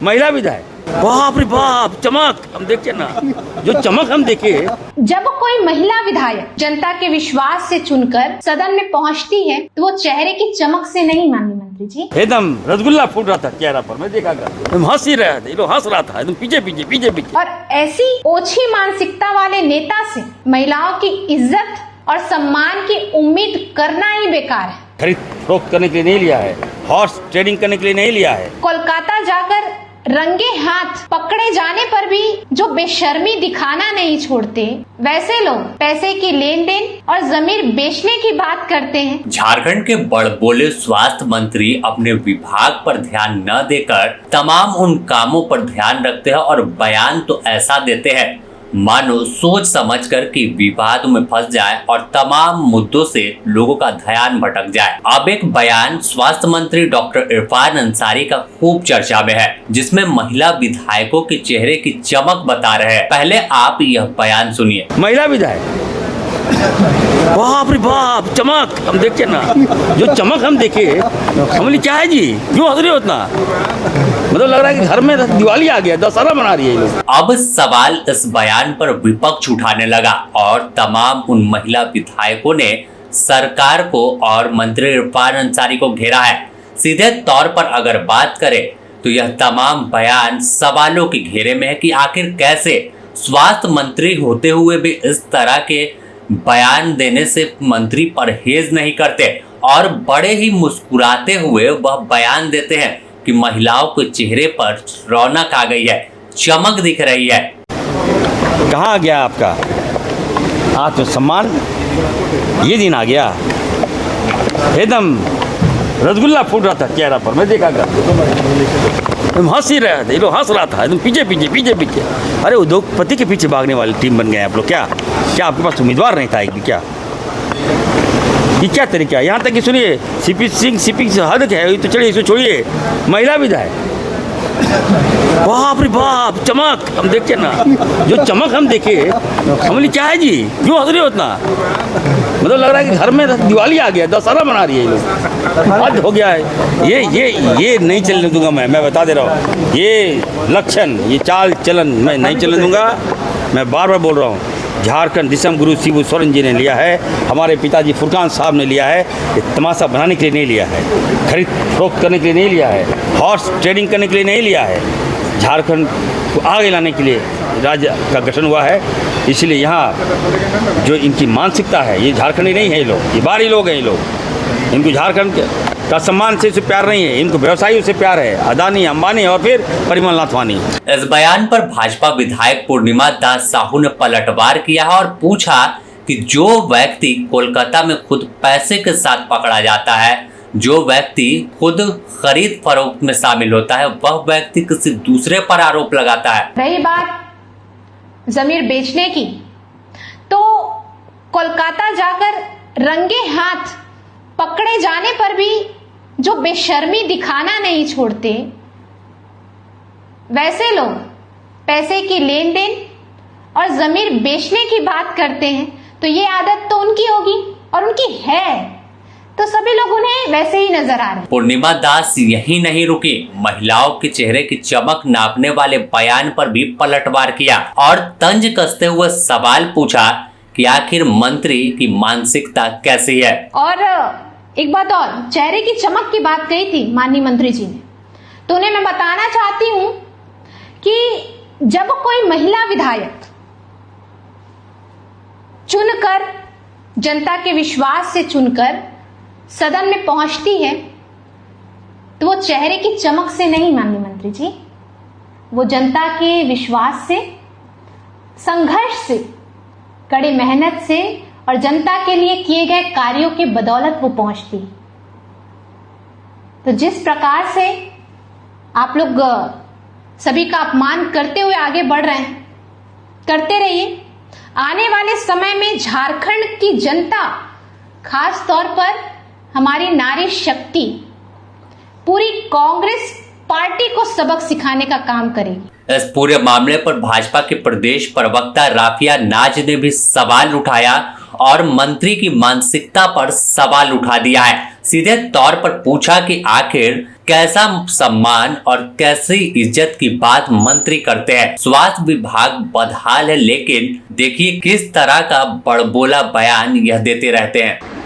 महिला विधायक, बाप रे बाप, चमक हम देखे ना, जो चमक हम देखे। जब कोई महिला विधायक जनता के विश्वास से चुनकर सदन में पहुंचती है तो वो चेहरे की चमक से नहीं, माननीय मंत्री जी, एकदम रसगुल्ला फूट रहा था चेहरा पर, मैं देखा एकदम हंस ही रहा था, हंस रहा था एकदम पीछे पीछे पीछे पीछे। और ऐसी ओछी मानसिकता वाले नेता से महिलाओं की इज्जत और सम्मान की उम्मीद करना ही बेकार है। खरीद फरोख्त करने के लिए नहीं लिया है, हॉर्स ट्रेडिंग करने के लिए नहीं लिया है। कोलकाता जाकर रंगे हाथ पकड़े जाने पर भी जो बेशर्मी दिखाना नहीं छोड़ते, वैसे लोग पैसे की लेन देन और जमीन बेचने की बात करते हैं। झारखंड के बड़बोले स्वास्थ्य मंत्री अपने विभाग पर ध्यान न देकर तमाम उन कामों पर ध्यान रखते हैं और बयान तो ऐसा देते हैं मानो सोच समझकर कि विवाद में फंस जाए और तमाम मुद्दों से लोगों का ध्यान भटक जाए। अब एक बयान स्वास्थ्य मंत्री डॉक्टर इरफान अंसारी का खूब चर्चा में है, जिसमें महिला विधायकों के चेहरे की चमक बता रहे हैं। पहले आप यह बयान सुनिए। महिला विधायक, बाप रे बाप, चमक हम देखे ना, जो चमक हम देखे, हमने क्या है जी, क्यों हंस रहे हो इतना? मतलब लग रहा है कि घर में दिवाली आ गया, दशहरा मना रही है ये लोग। अब सवाल इस बयान पर विपक्ष उठाने लगा और तमाम उन महिला विधायकों ने सरकार को और मंत्री इरफान अंसारी को घेरा है। सीधे तौर पर अगर बात करें तो यह तमाम बयान सवालों के घेरे में है कि आखिर कैसे स्वास्थ्य मंत्री होते हुए भी इस तरह के बयान देने से मंत्री परहेज नहीं करते और बड़े ही मुस्कुराते हुए वह बयान देते हैं कि महिलाओं के चेहरे पर रौनक आ गई है, चमक दिख रही है। कहाँ गया आपका आत्मसम्मान? ये दिन आ गया, एकदम रसगुल्ला फूट रहा था चेहरा पर, मैं देखा एकदम हंस ही रहा था, हंस रहा था एकदम पीछे पीछे पीछे पीछे। अरे उद्योगपति के पीछे भागने वाली टीम बन गए आप लोग। क्या क्या आपके पास उम्मीदवार नहीं था कि क्या? ये क्या तरीका है? यहाँ तक कि सुनिए, सीपी से हद है, तो चलिए इसको छोड़िए। महिला विधायक, बाप रे बाप, चमक हम देखे ना, जो चमक हम देखे, हमने क्या है जी, क्यों हंस रहे हो इतना? मतलब लग रहा है कि घर में दिवाली आ गया, दशहरा मना रही है ये लोग। हद हो गया है, ये नहीं चलने दूंगा मैं बता दे रहा हूँ। ये लक्षण, ये चाल चलन मैं नहीं चलने दूंगा। मैं बार बार बोल रहा हूँ, झारखंड दिसम गुरु शिबू सोरेन जी ने लिया है, हमारे पिताजी फुरकान साहब ने लिया है। ये तमाशा बनाने के लिए नहीं लिया है, खरीद फरोख्त करने के लिए नहीं लिया है, हॉर्स ट्रेडिंग करने के लिए नहीं लिया है। झारखंड को आगे लाने के लिए राज्य का गठन हुआ है। इसलिए यहाँ जो इनकी मानसिकता है, ये झारखंडी नहीं है, ये लोग ये बाहरी लोग हैं। ये लोग, इनको झारखंड का सम्मान से प्यार नहीं है, इनको व्यवसायियों से प्यार है, अदानी अंबानी और फिर परिमल नाथवानी। इस बयान पर भाजपा विधायक पूर्णिमा दास साहू ने पलटवार किया है और पूछा कि जो व्यक्ति कोलकाता में खुद पैसे के साथ पकड़ा जाता है, जो व्यक्ति खुद खरीद फरोख्त में शामिल होता है, वह व्यक्ति किसी दूसरे पर आरोप लगाता है। रही बात जमीन बेचने की, तो कोलकाता जाकर रंगे हाथ पकड़े जाने पर भी जो बेशर्मी दिखाना नहीं छोड़ते, वैसे लोग पैसे की लेन देन और जमीन बेचने की बात करते हैं, तो ये आदत तो उनकी होगी और उनकी है, तो सभी लोग उन्हें वैसे ही नजर आ रहे हैं। पूर्णिमा दास यही नहीं रुकी, महिलाओं के चेहरे की चमक नापने वाले बयान पर भी पलटवार किया और तंज कसते हुए सवाल पूछा कि आखिर मंत्री की मानसिकता कैसी है। और एक बात और, चेहरे की चमक की बात कही थी माननीय मंत्री जी ने, तो उन्हें मैं बताना चाहती हूं कि जब कोई महिला विधायक चुनकर जनता के विश्वास से चुनकर सदन में पहुंचती है तो वो चेहरे की चमक से नहीं, माननीय मंत्री जी, वो जनता के विश्वास से, संघर्ष से, कड़ी मेहनत से और जनता के लिए किए गए कार्यों की बदौलत वो पहुंचती। तो जिस प्रकार से आप लोग सभी का अपमान करते हुए आगे बढ़ रहे हैं, करते रहिए। आने वाले समय में झारखंड की जनता, खास तौर पर हमारी नारी शक्ति, पूरी कांग्रेस पार्टी को सबक सिखाने का काम करेगी। इस पूरे मामले पर भाजपा के प्रदेश प्रवक्ता राफिया नाज ने भी सवाल उठाया और मंत्री की मानसिकता पर सवाल उठा दिया है। सीधे तौर पर पूछा कि आखिर कैसा सम्मान और कैसी इज्जत की बात मंत्री करते हैं। स्वास्थ्य विभाग बदहाल है, लेकिन देखिए किस तरह का बड़बोला बयान यह देते रहते हैं।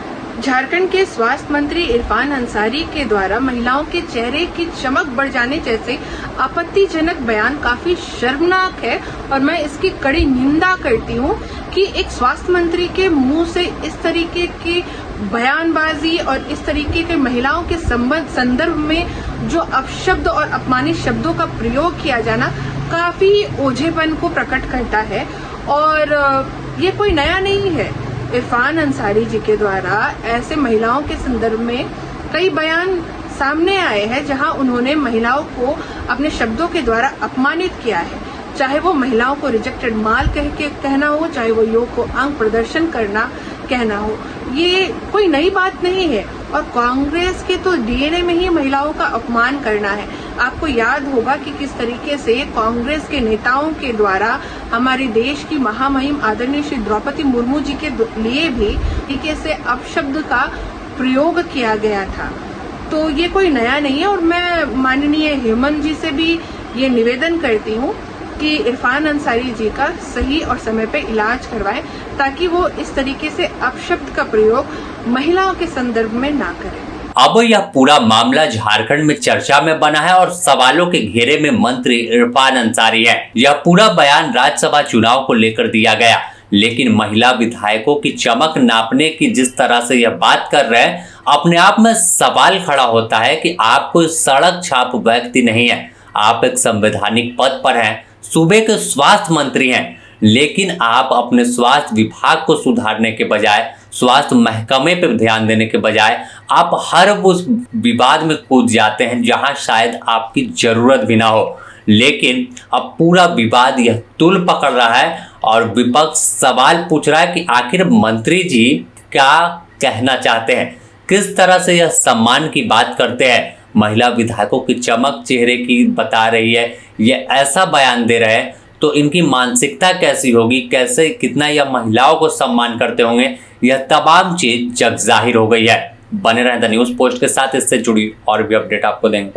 झारखंड के स्वास्थ्य मंत्री इरफान अंसारी के द्वारा महिलाओं के चेहरे की चमक बढ़ जाने जैसे आपत्तिजनक बयान काफी शर्मनाक है और मैं इसकी कड़ी निंदा करती हूँ कि एक स्वास्थ्य मंत्री के मुंह से इस तरीके की बयानबाजी और इस तरीके के महिलाओं के संदर्भ में जो अपशब्द और अपमानित शब्दों का प्रयोग किया जाना काफी ओझेपन को प्रकट करता है और ये कोई नया नहीं है। इरफान अंसारी जी के द्वारा ऐसे महिलाओं के संदर्भ में कई बयान सामने आए हैं जहां उन्होंने महिलाओं को अपने शब्दों के द्वारा अपमानित किया है, चाहे वो महिलाओं को रिजेक्टेड माल कहना हो, चाहे वो योग को अंग प्रदर्शन करना कहना हो। ये कोई नई बात नहीं है और कांग्रेस के तो डीएनए में ही महिलाओं का अपमान करना है। आपको याद होगा कि किस तरीके से कांग्रेस के नेताओं के द्वारा हमारे देश की महामहिम आदरणीय श्री द्रौपदी मुर्मू जी के लिए भी तरीके से अपशब्द का प्रयोग किया गया था। तो ये कोई नया नहीं है और मैं माननीय हेमंत जी से भी ये निवेदन करती हूँ कि इरफान अंसारी जी का सही और समय पे इलाज करवाएं ताकि वो इस तरीके से अपशब्द का प्रयोग महिलाओं के संदर्भ में ना करें। अब यह पूरा मामला झारखंड में चर्चा में बना है और सवालों के घेरे में मंत्री इरफान अंसारी है। यह पूरा बयान राज्यसभा चुनाव को लेकर दिया गया, लेकिन महिला विधायकों की चमक नापने की जिस तरह से यह बात कर रहे हैं, अपने आप में सवाल खड़ा होता है कि आप कोई सड़क छाप व्यक्ति नहीं है। आप एक संवैधानिक पद पर हैं, सूबे के स्वास्थ्य मंत्री हैं, लेकिन आप अपने स्वास्थ्य विभाग को सुधारने के बजाय, स्वास्थ्य महकमे पर ध्यान देने के बजाय आप हर उस विवाद में कूद जाते हैं जहां शायद आपकी जरूरत भी ना हो। लेकिन अब पूरा विवाद यह तूल पकड़ रहा है और विपक्ष सवाल पूछ रहा है कि आखिर मंत्री जी क्या कहना चाहते हैं, किस तरह से यह सम्मान की बात करते हैं। महिला विधायकों की चमक चेहरे की बता रही है, ये ऐसा बयान दे रहे हैं तो इनकी मानसिकता कैसी होगी, कैसे कितना यह महिलाओं को सम्मान करते होंगे, यह तमाम चीज जग जाहिर हो गई है। बने रहें द न्यूज़ पोस्ट के साथ, इससे जुड़ी और भी अपडेट आपको देंगे।